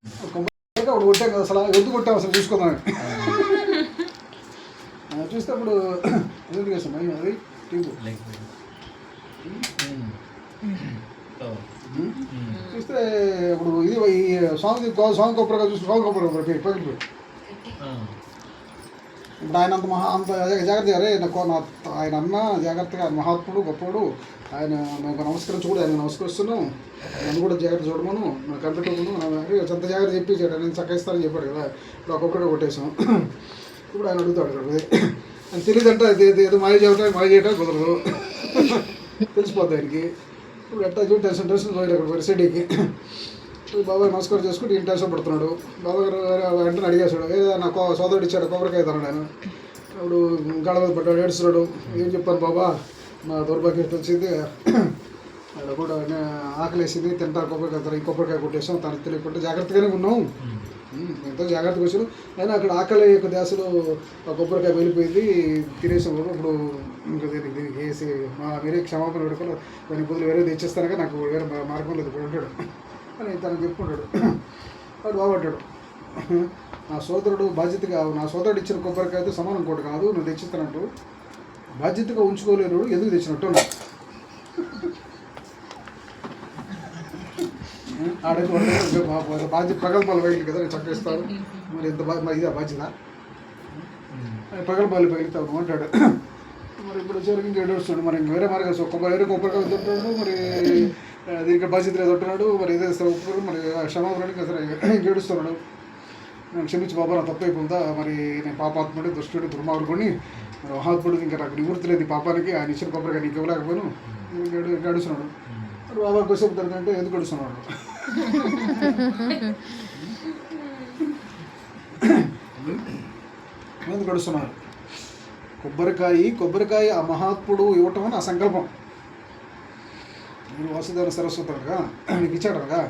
అప్పుడు కొట్టాం కదా, అసలు ఎందుకు కొట్టాం అసలు చూసుకుందాం. చూస్తే అప్పుడు ఎందుకు చేస్తాం అది టీంపు చూస్తే ఇప్పుడు ఇది ఈ సాంగ్ కొబ్బరిగా చూసి సాంగ్ కొబ్బరి పగిలిపోయి ఇప్పుడు ఆయన అంత జాగ్రత్త అరే ఆయన అన్న జాగ్రత్తగా మహాత్ముడు గొప్పడు, ఆయన నాకు నమస్కరించకూడదు, ఆయన నమస్కరిస్తున్నాం, నన్ను కూడా జాగ్రత్త చూడమను, నా కంప్యూటర్ అంత జాగ్రత్త చెప్పించాడు, నేను చక్కయిస్తానని చెప్పాడు కదా. ఇప్పుడు ఆ కొబ్బరిగా కొట్టేసాం. ఇప్పుడు ఆయన అడుగుతాడు ఇక్కడ ఆయన తెలియదంటే ఏదో మాయ చేయటం కుదరదు, తెలిసిపోద్ది ఆయనకి. ఇప్పుడు ఎట్టా చూసి టెన్షన్ పోయాడు అక్కడ సిటీకి. బాబాయ్ నమస్కారం చేసుకుంటే ఈయన టెన్షన్ పడుతున్నాడు. బాబాయ్ గారు వెంటనే అడిగేశాడు, ఏదో నా సోదరుడు ఇచ్చాడు కొబ్బరికాయ తన్నాడు ఆయన. అప్పుడు గడ మీద పడ్డాడు, ఏడుస్తున్నాడు. ఏం చెప్పాను బాబా, నా దౌర్భాగ్యం వచ్చింది, అక్కడ కూడా ఆకలేసింది, తింటారు కొబ్బరికాయ, ఈ కొబ్బరికాయ కొట్టేసాం, తనకు తెలియకుండా జాగ్రత్తగానే ఉన్నాం, ఎంతో జాగ్రత్తగా వచ్చాను. అయినా అక్కడ ఆకలి యొక్క ధ్యాసలో ఆ కొబ్బరికాయ వెళ్ళిపోయింది, తినేసాం. ఇప్పుడు ఇంకా దీనికి వేసి మీరే క్షమాపణ పెట్టుకోవాలి, దాని బదులు వేరే తెచ్చిస్తానుగా, నాకు వేరే మార్గం లేదు ఇప్పుడు అంటాడు అని తనకు చెప్పుకుంటాడు. వాడు బాగుంటాడు. నా సోదరుడు బాధ్యతగా, నా సోదరుడు ఇచ్చిన కొబ్బరికాయతో సమానం ఇంకోటి కాదు, నువ్వు తెచ్చిస్తానంటూ బాధ్యతగా ఉంచుకోలేరు, ఎందుకు తెచ్చినట్టు ఆడైతే బాధ్యత ప్రగల్భాలు పగిలి కదా, నేను చక్కేస్తాను, మరి ఎంత ఇదా బాధ్యత, ప్రగల్భాలు పగిలితాను అంటాడు. మరి ఇప్పుడు చివరికి ఇంకా ఏడుస్తాడు. మరి ఇంక వేరే మార్గం వేరే కొబ్బరికాయ తింటాడు, మరి దీనికి బాధ్యత లేదు అంటున్నాడు. మరి ఏదో ఉప్పు మరి క్షమాపణకి అసలు ఏడుస్తున్నాడు. నేను క్షమించి బాబా, నా తప్పైపోతుందా, మరి నేను పాపాత్ముడి దుష్టుడి దుర్మార్గుడిని, మరి మహాత్ముడు, ఇంకా నాకు నివృత్తి లేదు ఈ పాపానికి, ఆయన ఇచ్చిన కొబ్బరికాయ నీకు ఇవ్వలేకపోయాను, ఏడుస్తున్నాడు. మరి బాబా కొసేపు దొరికంటే ఎందుకు ఏడుస్తున్నాడు, ఎందుకు ఏడుస్తున్నాడు? కొబ్బరికాయ ఆ మహాత్ముడు ఇవ్వటం అని ఆ సంకల్పం. నేను వాసుదేవ సరస్వతుడుగా నీకు ఇచ్చాడుగా,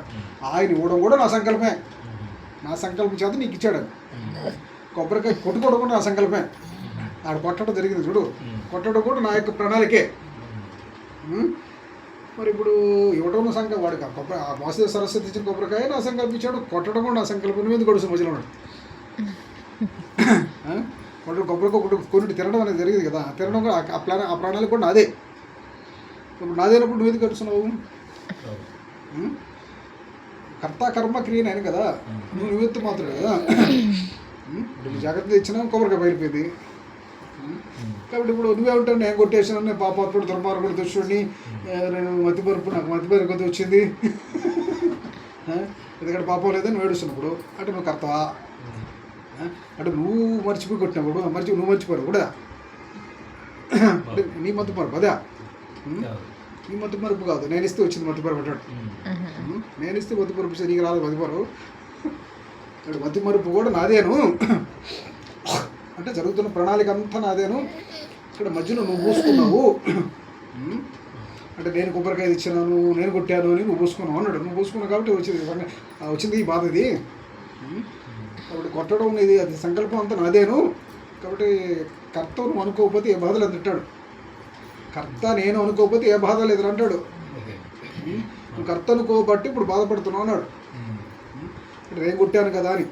ఆయన ఇవ్వడం కూడా నా సంకల్పమే, నా సంకల్పం చేత నీకు ఇచ్చాడు. కొబ్బరికాయ కొట్టుకోవడం కూడా నా సంకల్పమే, ఆడ కొట్టడం జరిగింది చూడు, కొట్టడం కూడా నా యొక్క ప్రణాళికే. మరి ఇప్పుడు ఇవ్వడం సంకల్పం వాడికి ఆ వాసుదేవ సరస్వతి ఇచ్చిన కొబ్బరికాయ నా సంకల్పించాడు, కొట్టడం కూడా నా సంకల్పం మీద గడుసు మధ్యలో ఉన్నాడు. కొబ్బరికాయ కొన్ని తినడం అనేది జరిగింది కదా, తినడం కూడా ఆ ప్రణాళిక కూడా నాదే. ఇప్పుడు నాదేనప్పుడు నువ్వు ఎందుకు కడుస్తున్నావు? కర్త కర్మ క్రియని అని కదా, నువ్వు నివృత్తి మాత్రమే కదా. నువ్వు జాగ్రత్త ఇచ్చినా కొబ్బరికాయ బయలుపోయింది. కాబట్టి ఇప్పుడు నువ్వే ఉంటావు, నేను కొట్టేసాను, నేను పాపాత్ముడు దుర్మార్గుడు దుష్టుడిని, నేను నాకు మతిమరుపు కొద్ది వచ్చింది, ఎందుకంటే పాపం లేదని నువ్వు ఏడుస్తున్నప్పుడు అంటే నువ్వు కర్తవా? అంటే నువ్వు మర్చిపోయి కొట్టినప్పుడు నువ్వు మర్చిపోయావు కూడా, నీ మతిమరుపు అదే, నీ మతిమరుపు కాదు, నేను ఇస్తే వచ్చింది మతిమరుపు అంటాడు. నేను ఇస్తే మతిమరుపు నీకు రాదు మతిమరుపు, మతిమరుపు కూడా నాదేను అంటే జరుగుతున్న ప్రణాళిక అంతా నాదేను, ఇక్కడ మధ్యలో నువ్వు పూసుకున్నావు అంటే నేను కొబ్బరికాయ ఇచ్చినాను, నేను కొట్టాను అని నువ్వు పూసుకున్నావు అన్నాడు. నువ్వు పూసుకున్నావు కాబట్టి వచ్చింది ఈ బాధ ఇది. కాబట్టి కొట్టడం ఇది అది సంకల్పం అంతా నాదేను, కాబట్టి కర్త నువ్వు అనుకోకపోతే ఏ బాధ లేదు అంటాడు. కర్త నేను అనుకోకపోతే ఏ బాధ లేదు అంటాడు. నువ్వు కర్త అనుకోబట్టి ఇప్పుడు బాధపడుతున్నావు అన్నాడు. నేను కొట్టాను కదా అని.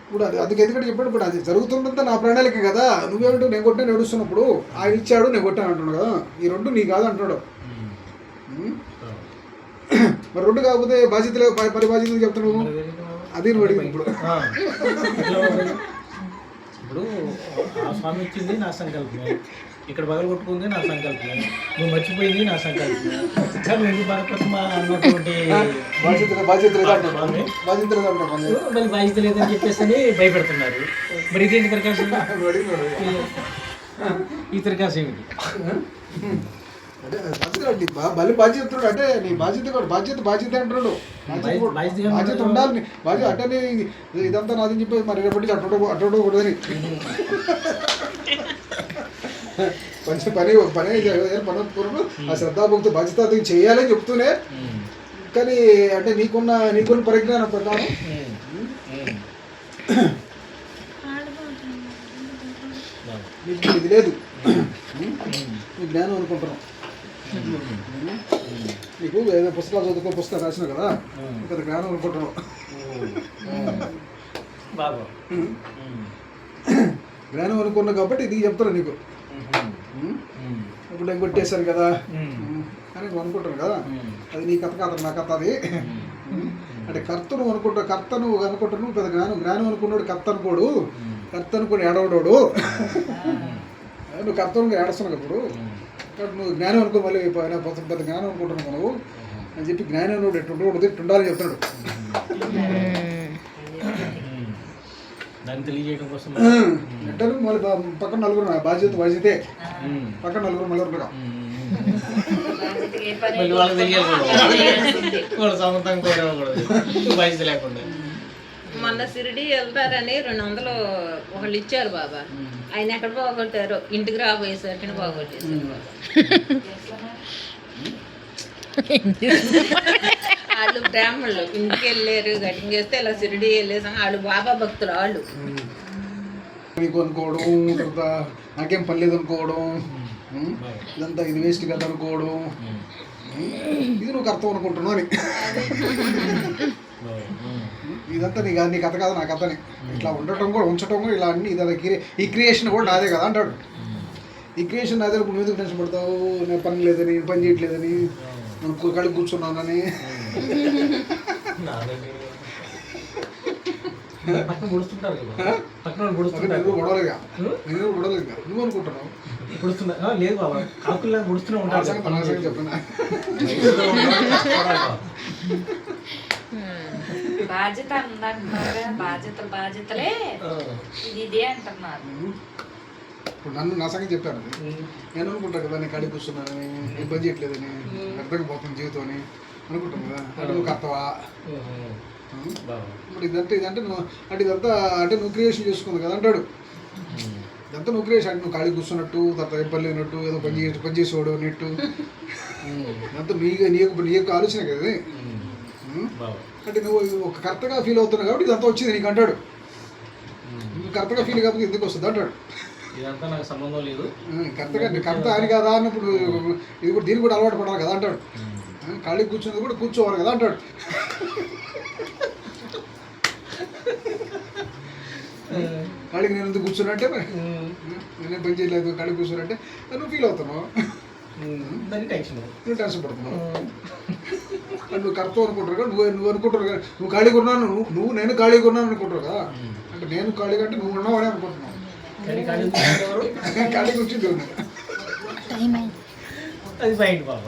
ఇప్పుడు అది ఎందుకంటే చెప్పాడు, ఇప్పుడు అది జరుగుతుందంతా నా ప్రణాళిక కదా, నువ్వేమిటో నేను కొట్టాను ఏడుస్తున్నప్పుడు ఆయన ఇచ్చాడు నేను కొట్టాను అంటున్నాడు కదా, ఈ రెండు నీ కాదు అంటున్నాడు. మరి రెండు కాకపోతే బాధ్యతలు పరి బాధ్యతలు చెప్తున్నావు, అది నువ్వు అడిగింది. ఇప్పుడు ఆ స్వామి ఇచ్చింది నా సంకల్పమే, ఇక్కడ పగలు కొట్టుకుంది నా సంకల్పమే, నువ్వు మర్చిపోయింది నా సంకల్పమే, కానీ ఎందుకు బాధపడుతున్నా అన్నటువంటి మళ్ళీ బాధ్యత లేదని చెప్పేసి భయపెడుతున్నారు. మరి ఇదేంటి ప్రకాశం, ఈ ప్రకాశం ఏమిటి? మళ్ళీ బాధ్యత అంటే నీ బాధ్యత అంటున్నాడు. బాధ్యత ఉండాలి, బాధ్యత అంటే ఇదంతా నాదని చెప్పేసి మరి రేపటి అట్టకూడదని కొంచెం పని పనపూర్వకం ఆ శ్రద్ధాభక్తి బాధ్యత అది చేయాలని చెప్తూనే, కానీ అంటే నీకున్న పరిజ్ఞానం ప్రకారం నీకు ఇది లేదు, నీ జ్ఞానం అనుకుంటున్నాం. నీకు ఏదో పుస్తకాలు చదువుకో పుస్తకాలు రాసినావు కదా పెద్ద జ్ఞానం అనుకుంటున్నావు. బాబా జ్ఞానం అనుకున్నావు కాబట్టి ఇది చెప్తాను నీకు. ఇప్పుడు నేను కొట్టేశాను కదా అని నువ్వు అనుకుంటాను కదా, అది నీ కథ కాదు నా కథ. అది అంటే కర్త నువ్వు అనుకుంటావు, కర్త నువ్వు అనుకుంటావు పెద్ద జ్ఞానం అనుకున్నాడు కర్త అనుకోడు, కర్త అనుకుని ఏడవడాడు. నువ్వు కర్త అనుకుని ఏడుస్తున్నావు ఇప్పుడు, కాబట్టి నువ్వు జ్ఞానం అనుకో. మళ్ళీ పెద్ద జ్ఞానం అనుకుంటున్నావు నువ్వు అని చెప్పి జ్ఞానం ఎట్టుండకూడదు ఎట్టుండాలని చెప్తాడు. దాన్ని తెలియజేయడం కోసం అంటారు. మళ్ళీ పక్కన నలుగురు బాధ్యతే పక్కన నలుగురు ఉండగా వాళ్ళకి తెలియకూడదు, వాళ్ళ సొంతంగా కోరకూడదు, బాధ్యత లేకుండా. మొన్న షిరిడి వెళ్తారని 200 ఒకళ్ళు ఇచ్చారు బాబా. ఆయన ఎక్కడ పోగొట్టారు, ఇంటికి రాబోయేసరికి పోగొట్టేశారు బాబా. వాళ్ళు బ్రాహ్మణులు ఇంటికి వెళ్ళారు, కటింగ్ చేస్తే ఇలా షిరిడి వెళ్ళేసాం. వాళ్ళు బాబా భక్తులు వాళ్ళు. అనుకోవడం, నాకేం పని లేదు అనుకోవడం, ఇదంతా ఇది వేస్ట్ కదా అనుకోవడం, ఇది నువ్వు కర్తం అనుకుంటున్నావు అని. ఇదంతా నీ కథ కాదు నా కథని. ఇట్లా ఉండటం కూడా ఉంచడం కూడా ఇలా అన్ని ఇది ఈ క్రియేషన్ కూడా నాదే కదా అంటాడు. ఈ క్రియేషన్ నాదే. ఇప్పుడు నువ్వు ఎందుకు టెన్షన్ పడతావు, నేను పని లేదని, పని చేయట్లేదని, నేను కడిగి కూర్చున్నానని. గొడవలేగా నేను గొడవలేదుగా నువ్వు అనుకుంటున్నావు. లేదు బాబా, కాకుల్లా గుడుస్తూనే ఉంటారు. చెప్పిన బాధ్యత అందంటున్నారు, బాధ్యతలే ఇది అంటున్నారు. ఇప్పుడు నన్ను నా సంగతి చెప్పాను. నేను అనుకుంటాను కదా నేను కడిగి కూర్చున్నానని, ఇబ్బంది చేయట్లేదని, అర్థం పోతుంది జీవితం అని అనుకుంటాను కదా. అంటే నువ్వు కర్తవా మరి ఇదంటే నువ్వు అంటే ఇదంతా అంటే నువ్వు క్రియేషన్ చేసుకుంది కదా అంటాడు. ఇదంతా నువ్వు క్రియేషన్ అంటే నువ్వు ఖాళీ కూర్చున్నట్టు, తర్వాత ఇబ్బంది లేనట్టు, ఏదో పని చేసేవాడు నెట్టు, ఇదంతా నీకు ఆలోచన కదా ఇది. అంటే నువ్వు ఒక కర్తగా ఫీల్ అవుతున్నావు కాబట్టి ఇదంతా వచ్చింది నీకు అంటాడు. నువ్వు కర్తగా ఫీల్ కాకపోతే ఎందుకు వస్తుంది అంటాడు. ఇదంతా నాకు సంబంధం లేదు, కర్త అని కదా అన్నప్పుడు ఇది కూడా దీనికి కూడా అలవాటు పడాలి కదా అంటాడు. ఖాళీ కూర్చున్నది కూడా కూర్చోవాలి కదా అంటాడు. ఖాళీకి నేను ఎందుకు కూర్చున్నట్టే నేనేం పని చేయలేదు, ఖాళీ కూర్చున్నట్టే నువ్వు ఫీల్ అవుతున్నావు, నువ్వు టెన్షన్ పడుతున్నావు. నువ్వు కర్త అనుకుంటారు కదా, నువ్వు అనుకుంటారు కదా నువ్వు ఖాళీగా ఉన్నాను, నేను ఖాళీగా ఉన్నాను అనుకుంటారు కదా. అంటే నేను ఖాళీగా అంటే నువ్వు ఉన్నావు అని అనుకుంటున్నావు. ఖాళీగా వచ్చింది అది బయట బాబా.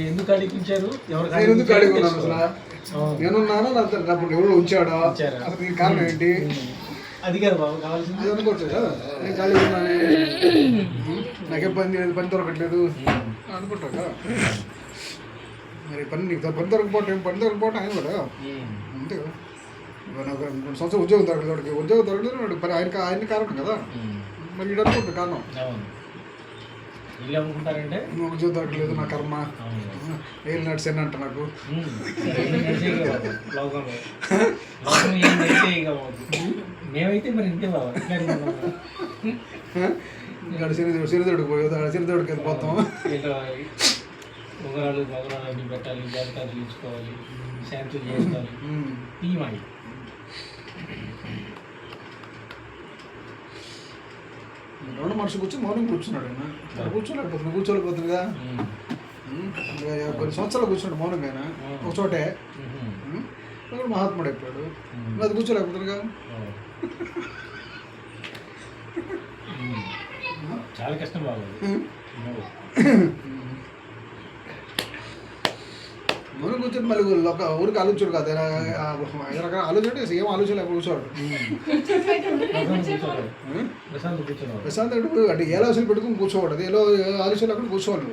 ఎందుకు అడిగించారు, నేను ఎందుకు ఖాళీగా ఉన్నాను అసలు, నేనున్నాను అప్పుడు ఎవరు ఉంచాడా, అసలు దీనికి కారణం ఏంటి, అది కాదు బాబు కావాల్సింది. అది అనుకోవచ్చు కదా. నేను ఖాళీగా ఉన్నాను, నాకేం పని లేదు, పని దొరకట్లేదు అనుకుంటావు కదా. మరి నీకు పని దొరకపోవటం ఆయన కూడా అంతే కదా. నాకు 2 సంవత్సరాలు ఉద్యోగం దొరకలేదు, ఉద్యోగం దొరకలేదు పని ఆయన కారణం కదా. మరి ఇది అనుకుంటా కారణం. అనుకుంటారంటే నువ్వు ఉద్యోగం దొరకలేదు నా కర్మ, ఏళ్ళు నడిచాను అంట నాకు. మేమైతే మరి ఇంతే బాబా. సిరిదోడికి పోయేది, సిరిదోడికి వెళ్ళిపోతాం. మొగరాలు అన్ని పెట్టాలి, జాగ్రత్తలు తీసుకోవాలి, శాంతులు చేసుకోవాలి. ఈ మాట రెండు మనుషులు కూర్చొని మౌనం కూర్చున్నాడు. ఆయన కూర్చోలేకపోతుందిగా. కొన్ని సంవత్సరాలు కూర్చున్నాడు మౌనంగా ఒక చోటే. మహాత్ముడు అయిపోయాడు, అది కూర్చోలేకపోతుందిగా. చాలా కష్టం బాబు. మనం కూర్చొని మళ్ళీ ఊరికి ఆలోచన కాదు, రకరకాల ఆలోచన ఏం ఆలోచన లేకపోతే కూర్చోడు. ప్రశాంత్ అంటే ఏ ఆలోచన పెట్టుకుని కూర్చోవద్దు, అది ఎలా ఆలోచన లేకుండా కూర్చోవాలి.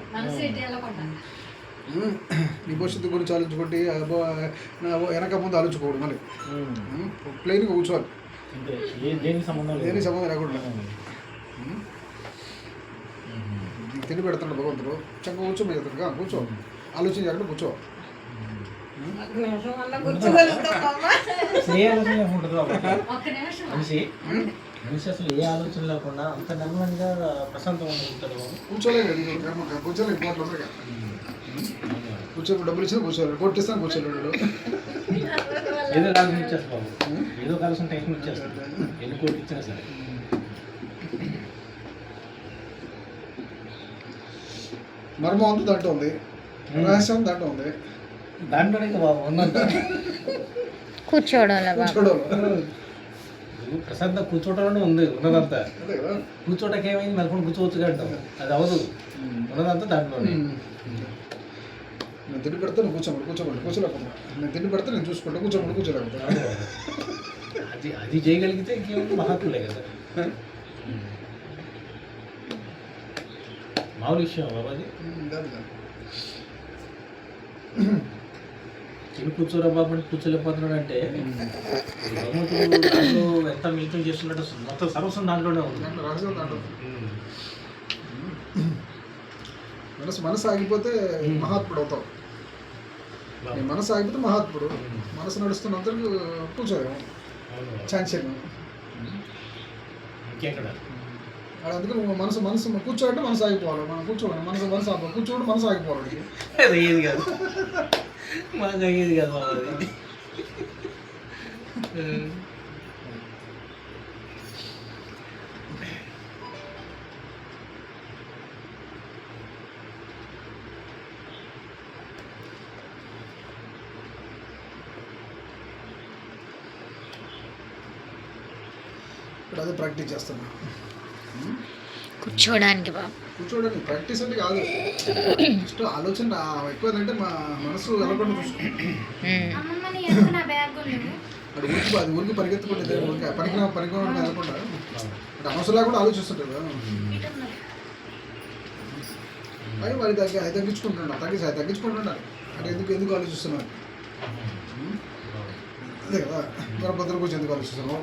నీ భవిష్యత్తు గురించి ఆలోచించుకుంటే వెనక ముందు ఆలోచించుకోవడం, మళ్ళీ ప్లెయిన్గా కూర్చోవాలి, దేని సంబంధం లేకుండా. తిండి పెడతాడు భగవంతుడు, చక్కగా కూర్చోమని కూర్చో, ఆలోచన చేయకుండా కూర్చో. మనిషి అసలు ఏ ఆలోచన లేకుండా అంత నెమ్మదిగా ప్రశాంతంగా ఉంటాడు బాబు. కూర్చోలేదు కదా ఇది కర్మ, కూర్చోలేదు కోట్లు ఉన్నాయి కదా. కూర్చోబెట్టి డబ్బులు ఇచ్చినా కూర్చోలేడు, కొట్టిస్తాను కూర్చోలేడు. ఏదో కాలం ఇచ్చేస్తా బాబు, ఏదో కాల్సిన టైం ఇచ్చేస్తాడు ఎన్ని కోట్లు ఇచ్చినా సరే. మర్మం అంతా దాంట్లో ఉంది, రహస్యం దాంట్లో ఉంది. దాంట్లోనే ఇంకా బాబు ఉన్నంత కూర్చోవడం కూర్చోవడం ప్రశాంతంగా కూర్చోవడంలోనే ఉంది ఉన్నదంతా. అదే కదా. కూర్చోటకి ఏమైంది మళ్ళీ కూర్చోవచ్చు కంటాం, అది అవ్వదు. ఉన్నదంతా దాంట్లోనే. నేను తిండి పెడితే నువ్వు కూర్చోలేకపోతున్నా. నేను తిండి పెడితే నేను చూసుకుంటా, కూర్చోలేకపోతున్నా. అది అది చేయగలిగితే ఇంకేముంది, మహాత్ములే కదా. మామూలు విషయం బాబు అది. తిని కూర్చోరా బాబు అంటే కూర్చోలేకపోతున్నాడు అంటే భగవంతుడు దాంట్లో ఎంత మిళితం చేస్తున్నట్టు మొత్తం సర్వస్వం దాంట్లోనే ఉంది. రహస్యం దాంట్లో. మనసు ఆగిపోతే మహాత్ముడు అవుతావు. నీ మనసు ఆగిపోతే మహాత్ముడు. మనసు నడుస్తున్నంత కూర్చోలేము, చాన్షన్. ఇంకెక్కడ అందుకే మనసు కూర్చోంటే మనసు ఆగిపోవాలి. మనం కూర్చోవాలి, కూర్చోండి మనసు ఆగిపోవాలి. అది అయ్యేది కాదు, మాకు అయ్యేది కాదు బాబు అది. ఇప్పుడు అదే ప్రాక్టీస్ చేస్తున్నా. కూర్చోవడానికి బాబు. కూర్చోడానికి ప్రాక్టీస్ అంటే కాదు, జస్ట్ ఆలోచన ఎక్కువదంటే మా మనసు వెళ్ళకుండా చూసుకుంటాం. అది ఊరికి పరిగెత్తుకుంటే ఊరికి పనికిరాని వెళ్ళకుండా అంటే అవసరం లేకుండా ఆలోచిస్తుంటారు కదా. అది మరి తగ్గించుకుంటున్నారు అంటే ఎందుకు ఆలోచిస్తున్నారు? అదే కదా, మరి భద్ర గురించి ఎందుకు ఆలోచిస్తున్నావు?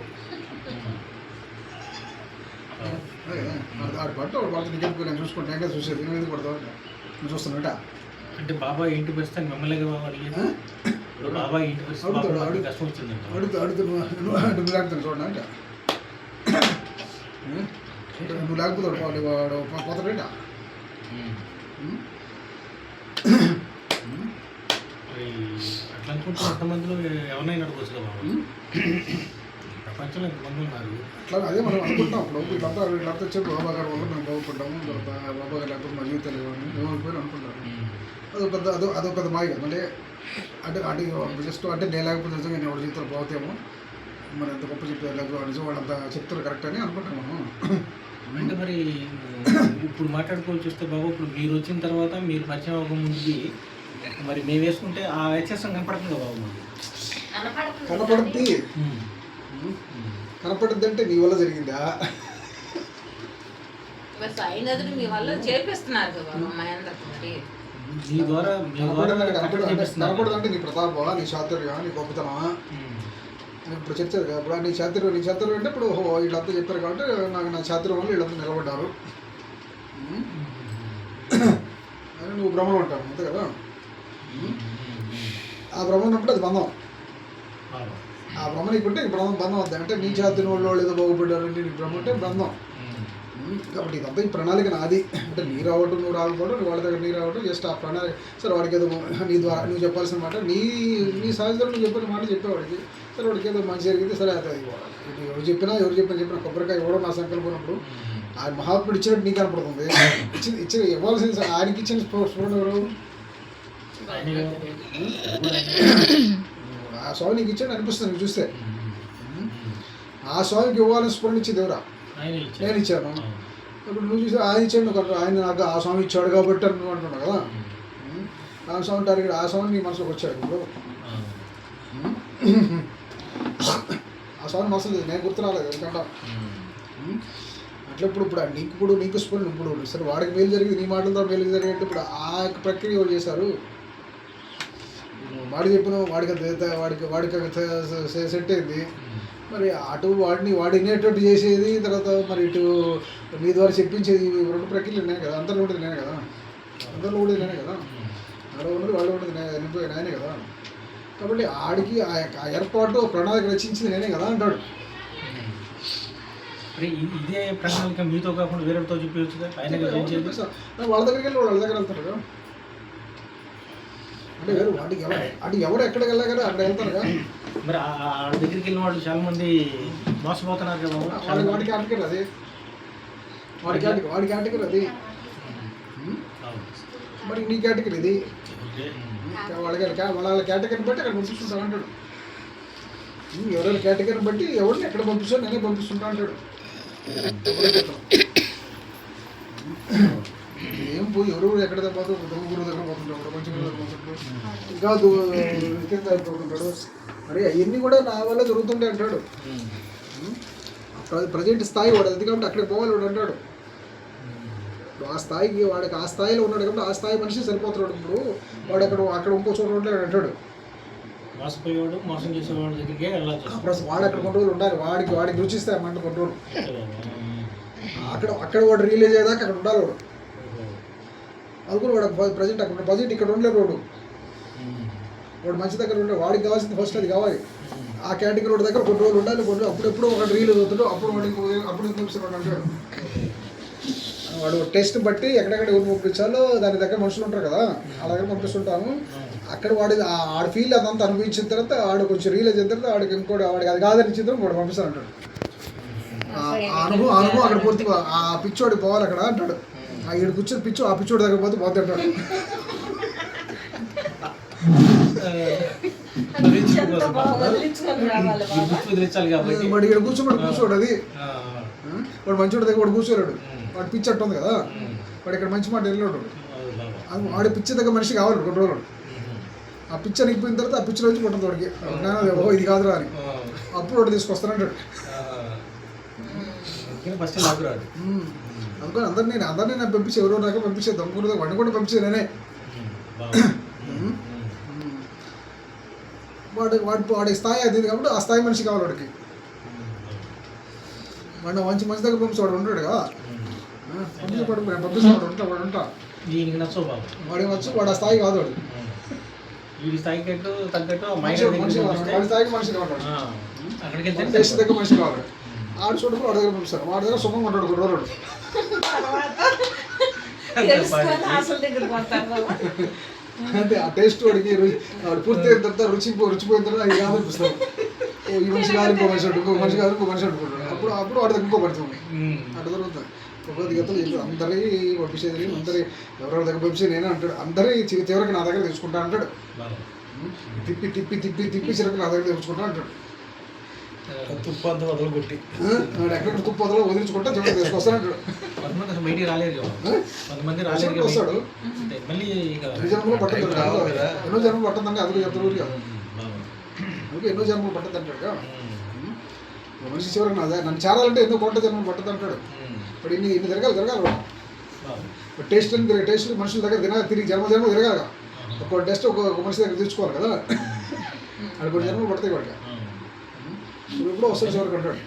అదే కదా, ఆడు పట్టు వాడు పడుతుంది, నీకెందుకు నేను చూసుకుంటా, నేను చూసేది, నేను ఎందుకు పడతావు నువ్వు చూస్తున్నాట. అంటే బాబా ఇంటి పరిస్థితి మిమ్మల్ని అడిగేది. బాబా ఇంటి పరిస్థితి కష్టం వచ్చింది నువ్వు లేకపోతే చూడండి అంట. నువ్వు లేకపోతే వాడు పోతాడేట. అట్లా అనుకుంటే ఎంతమందిలో ఎవరినైనా అడగవచ్చు కదా బాబు. ప్రపంచంలో ఎంతమంది ఉన్నారు అట్లా. అదే మనం అనుకుంటాం అప్పుడు వీళ్ళంతా వచ్చారు బాబా గారి వల్ల మేము బాగుపడ్డాము, తర్వాత బాబా గారు లేకపోతే మా జీవితాలు ఇవ్వని ఏమైపోయినా అనుకుంటారు. అదొక పెద్ద మాయ కదా. అంటే జస్ట్ అంటే నేను లేకపోతే నిజంగా నేను ఎవరి జీవితాలు బాగుతామో, మరి ఎంత గొప్ప చెప్తారు లేకపోతే నిజం వాళ్ళు అంత చెప్తారు కరెక్ట్ అని అనుకుంటాం మనం. అంటే మరి ఇప్పుడు మాట్లాడుకోవచ్చు చూస్తే బాబు, ఇప్పుడు మీరు వచ్చిన తర్వాత మీరు పరిచయం అవ్వకముందుకి మరి మేము వేసుకుంటే ఆ వ్యత్యాసం కనపడుతుంది బాబు. కనపడుద్ది అంటే నీ వల్ల జరిగిందా? మీ వల్ల చేపిస్తున్నారు కదా మహేంద్ర. నీ ద్వారా కనపడదంటే నీ ప్రతాప, నీ చాతుర్యం, నీ గొప్పతనమా ఇప్పుడు చెప్తారు కదా. ఇప్పుడు నీ చాతుర్యం అంటే ఇప్పుడు వీళ్ళంతా చెప్పారు కాబట్టి నా చాతుర్యం వల్ల వీళ్ళంతా నిలబడ్డారు అని నువ్వు భ్రమం అంటావు అంతే కదా. ఆ భ్రమం ఉన్నప్పుడు అది బంధం. ఆ భ్రమ నీకుంటే బంధం వద్ద అంటే నీ చాతుర్యం వాళ్ళు ఏదో బాగుపడ్డారు అంటే నీ భ్రమ అంటే బంధం. కాబట్టి ఇదంతా ఈ ప్రణాళిక నాది. అంటే నీ రావటం నువ్వు రాకపోవడం, వాళ్ళ దగ్గర నీ రావటం, జస్ట్ ఆ ప్రణాళిక. సరే వాడికి ఏదో నీ ద్వారా నువ్వు చెప్పాల్సిన మాట నీ సహజంగా నువ్వు చెప్పిన మాట చెప్పేవాడికి, సరే వాడికి ఏదో మంచి జరిగితే సరే అది ఎవరు చెప్పినా కొబ్బరికాయ ఇవ్వడం నా సంకల్పనప్పుడు ఆ మహాత్ముడు ఇచ్చినట్టు నీకు కనపడుతుంది. ఇచ్చిన ఇవ్వాల్సిన ఆయనకి ఇచ్చిన స్ఫూర్ణ ఎవరు? ఆ స్వామి నీకు ఇచ్చాడు అనిపిస్తుంది నీకు చూస్తే. ఆ స్వామికి ఇవ్వాలని స్ఫూర్ణ ఇచ్చింది ఎవరా? నేను ఇచ్చాను. ఇప్పుడు నువ్వు చూసి ఆయన ఇచ్చాడు, నువ్వు ఆయన నాకు ఆ స్వామి ఇచ్చాడు కాబట్టి అని నువ్వు అంటున్నావు కదా. ఆ స్వామి టార్గెట్, ఆ స్వామి నీ మనసులోకి వచ్చాడు. ఇప్పుడు ఆ స్వామి మనసులో నేను గుర్తు రాలేదు ఎందుకంటే అట్లా. ఇప్పుడు నీకు స్ఫూర్ణ ఇప్పుడు సరే వాడికి మేలు జరిగింది, నీ మాటలతో మేలు జరిగినట్టు ఇప్పుడు ఆ యొక్క ప్రక్రియ ఎవరు చేశారు? వాడు చెప్పిన వాడికి సెట్ అయింది. మరి అటు వాడిని వినేటట్టు చేసేది, తర్వాత మరి ఇటు నీ ద్వారా చెప్పించేది, రెండు ప్రక్రియలు ఉన్నాయి కదా. అందరూ ఉండేది నేనే కదా, అక్కడ ఉన్నది వాళ్ళు ఉండేది నేనే కదా. కాబట్టి ఆడికి ఆ ఏర్పాటు ప్రణాళిక రచించింది నేనే కదా అంటాడు. మరి ఇదే ప్రణాళిక మీతో కాకుండా వేరేతో చూపించచ్చు కదా ఆయన ఏం చేయాలి వాళ్ళ దగ్గరికి వెళ్ళి వాళ్ళ దగ్గర వెళ్తారు కదా. అంటే వేరు వాటికి ఎవరు ఎక్కడికి వెళ్ళా కదా అక్కడ వెళ్తారు కదా. మరి ఆ దగ్గరికి వెళ్ళిన వాళ్ళు చాలా మంది మోసపోతున్నారు కదా వాడి కేటగిరీ అది, వాడి కేటగిరీ అది. మరి నీ కేటగిరీ ఇది. వాళ్ళ కేటగిరీని బట్టి అక్కడ పంపిస్తుంటాను అంటాడు. ఎవరైనా కేటగిరీని బట్టి ఎవరిని ఎక్కడ పంపిస్తాడు నేనే పంపిస్తుంటా అంటాడు. ఏం పోయి ఎవరెవరు ఎక్కడ పోతూ గురువు దగ్గర పోతుంటాడు, మంచి గురువు దగ్గర పోతుంటాడు, ఇంకా కింద పోతుంటాడు. మరి అవన్నీ కూడా నా వల్ల జరుగుతుండే అంటాడు. ప్రజెంట్ స్థాయి వాడు అది కాబట్టి అక్కడికి పోవాలి వాడు అంటాడు. ఆ స్థాయికి వాడికి ఆ స్థాయిలో ఉన్నాడు కాబట్టి ఆ స్థాయి మనిషి సరిపోతున్నాడు. ఇప్పుడు వాడు అక్కడ ఇంకో చోట ఉంటే అంటాడు. మోసపోయేవాడు మోసం చేసేవాడు దగ్గరికి వెళ్ళాలి. వాడు అక్కడ కొన్ని రోజులు ఉండాలి. వాడికి రుచిస్తాయి అన్నమాట కొన్ని రోజులు. అక్కడ వాడు రిలీజ్ అయ్యేదాకా అక్కడ ఉండాలి వాడు. అది కూడా వాడు ప్రజెంట్ అక్కడ ప్రజెంట్ ఇక్కడ ఉండలేరు వాడు మంచి దగ్గర ఉండే. వాడికి కావాల్సింది ఫస్ట్ అది కావాలి. ఆ కేటగిరీ వాడి దగ్గర కొన్ని రోజులు ఉండాలి. కొన్ని అప్పుడెప్పుడు ఒక రిలీజ్ అవుతాడు. అప్పుడు పంపిస్తున్నాడు అంటాడు. వాడు టెస్ట్ బట్టి ఎక్కడెక్కడ ఎవరు పంపించాలో దాని దగ్గర మనుషులు ఉంటారు కదా, ఆ దగ్గర పంపిస్తుంటాము. అక్కడ ఆడి ఫీల్ అదంతా అనుభవించిన తర్వాత ఆడు కొంచెం రియలైజ్ అయిన తర్వాత వాడికి వాడికి అది కాదని ఇచ్చిన తర్వాత వాడు పంపిస్తాను అంటాడు. ఆ అనుభవం అక్కడ పూర్తి ఆ పిచ్చోడికి పోవాలి అక్కడ అంటాడు. ఈడు కూర్చొని ఆ పిచ్చోడి దగ్గర పోతే అంటాడు. వాడు ఇక్కడ కూర్చోడు అది. వాడు మంచోడి దగ్గర వాడు కూర్చోలేడు. వాడు పిచ్చి అట్టు ఉంది కదా, వాడు ఇక్కడ మంచి మాట వెళ్ళాడు. వాడి పిచ్చి దగ్గర మనిషి కావాలి కొన్ని రోజులు. ఆ పిచ్చి అనిగిపోయిన తర్వాత ఆ పిచ్చి నుంచి పుట్టింది వాడికి జ్ఞానం, ఇది కాదురా అని. అప్పుడు వాడు తీసుకొస్తానంటాడు. అందుకని అందరినీ నేను పంపించే ఎవరో దాకా పంపించేది దమ్ముకున్నది వాడిని కూడా పంపించేది నేనే. వాడి స్థాయి అది కాబట్టి ఆ స్థాయి మనిషి కావాలి వాడికి. వాడు మంచి దగ్గర పంపించేవాడు ఉంటాడు కదా, పంపిస్తాడు వాడు ఉంటా. వాడికి నచ్చు వాడు ఆ స్థాయి కాదు. వాడు వీడి స్థాయికి తగ్గట్టు వాడి స్థాయికి మనిషి కావాలి. టేస్ట్ దగ్గర మనిషి కావాలి. ఆడు చూడప్పుడు వాడి దగ్గర పంపిస్తారు. వాడి దగ్గర సుఖంగా ఉంటాడు కొన్ని రోజులు. అంటే ఆ టేస్ట్ వాడికి పూర్తి అయిన తర్వాత రుచిపోయిన తర్వాత అది కాదనిపిస్తాడు. ఈ మనిషి కాదు ఇంకో మనిషి ఇంకో మనిషి కాదు ఇంకో మనిషి అనుకుంటాడు. అప్పుడు వాడి దగ్గర ఇంకో పడుతుంది. అట్లా జరుగుతుంది. ఒక్కొక్క గతలు అందరి పంపించేది అందరి ఎవరెవరి దగ్గర పంపించేది నేనే అంటాడు. అందరి చివరికి నా దగ్గర తెచ్చుకుంటా అంటాడు. తిప్పి తిప్పి తిప్పి తిప్పి చివరికి నా దగ్గర తెచ్చుకుంటా అంటాడు. తుప్పు అంతా వదలగొట్టి ఎక్కడ తుప్పు వదల వదిలించుకుంటా చివరికి తీసుకొస్తానంటాడు. కొంతమంది బయటికి రాలేరు కదా, కొంతమంది రాలేరు వస్తాడు. మళ్ళీ ఎన్నో జన్మలు పట్టదు ఎన్నో జన్మలు పట్టదంటే అది చెప్తారు ఊరి కాదు. అందుకే ఎన్నో జన్మలు పట్టదు అంటాడు. మనిషి చివరికి నన్ను చేరాలంటే ఎన్నో కోట్ల జన్మలు పట్టదు అంటాడు. ఇప్పుడు ఇన్ని తిరగాలి టేస్ట్ మనుషుల దగ్గర తిరిగి జన్మ తిరగాలి. ఒక టెస్ట్ ఒక మనిషి దగ్గర తెచ్చుకోవాలి కదా, అది కొన్ని జన్మలు పడతాయి వాడికి. ఎప్పుడో వస్తాడు చివరికి అంటాడు.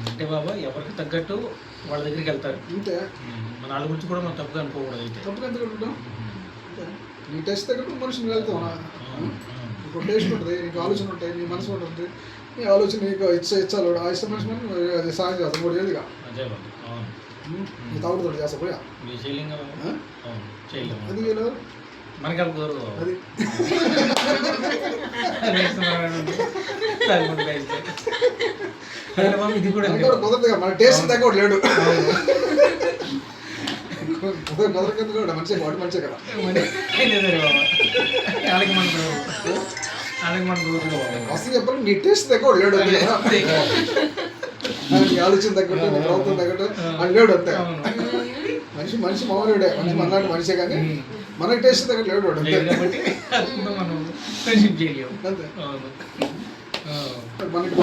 అంటే బాబా ఎవరికి తగ్గట్టు వాళ్ళ దగ్గరికి వెళ్తారు అంతే. మన వాళ్ళ గురించి కూడా మనం తప్పుగా అనుకోకూడదు. అయితే తప్పుగా ఎందుకు అనుకుంటాం? నీ టెస్ట్ తగ్గట్టు మనిషిని వెళ్తాం. నీకు టేస్ట్ ఉంటుంది, నీకు ఆలోచన ఉంటాయి, నీ మనసు ఉంటుంది. నీ ఆలోచన నీకు ఇచ్చాలి. ఆ ఇష్టం మనిషి అది సాయం చేస్తాం. 3 ఏళ్ళుగా నీ తాగుడుతో చేస్తా పోయా అది మనకి అది ఇది కూడా కుదరదుగా. మన టేస్ట్ తగ్గ లేడు. కుదరకెందుకు కూడా మంచిగా వాడు మంచిగా కదా. అసలు చెప్పాలి నీ టేస్ట్ తగ్గ లేడు. నీ ఆలోచన తగ్గట్టు నీ ప్రవర్తన తగ్గట్టు అని లేడు. అంతే. మనిషి మామూలుడే, మనిషి మనలాంటి మనిషే కానీ మనకి టేస్ట్ తగ్గట్టు లేడు వాడు. అంతే. మనకి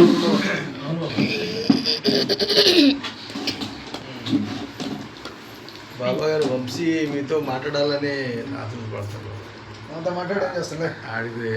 బాబా గారు వంశీ మీతో మాట్లాడాలని ఆతృత పడతారు. అంత మాట్లాడేం చేస్తాలే. ఆడితే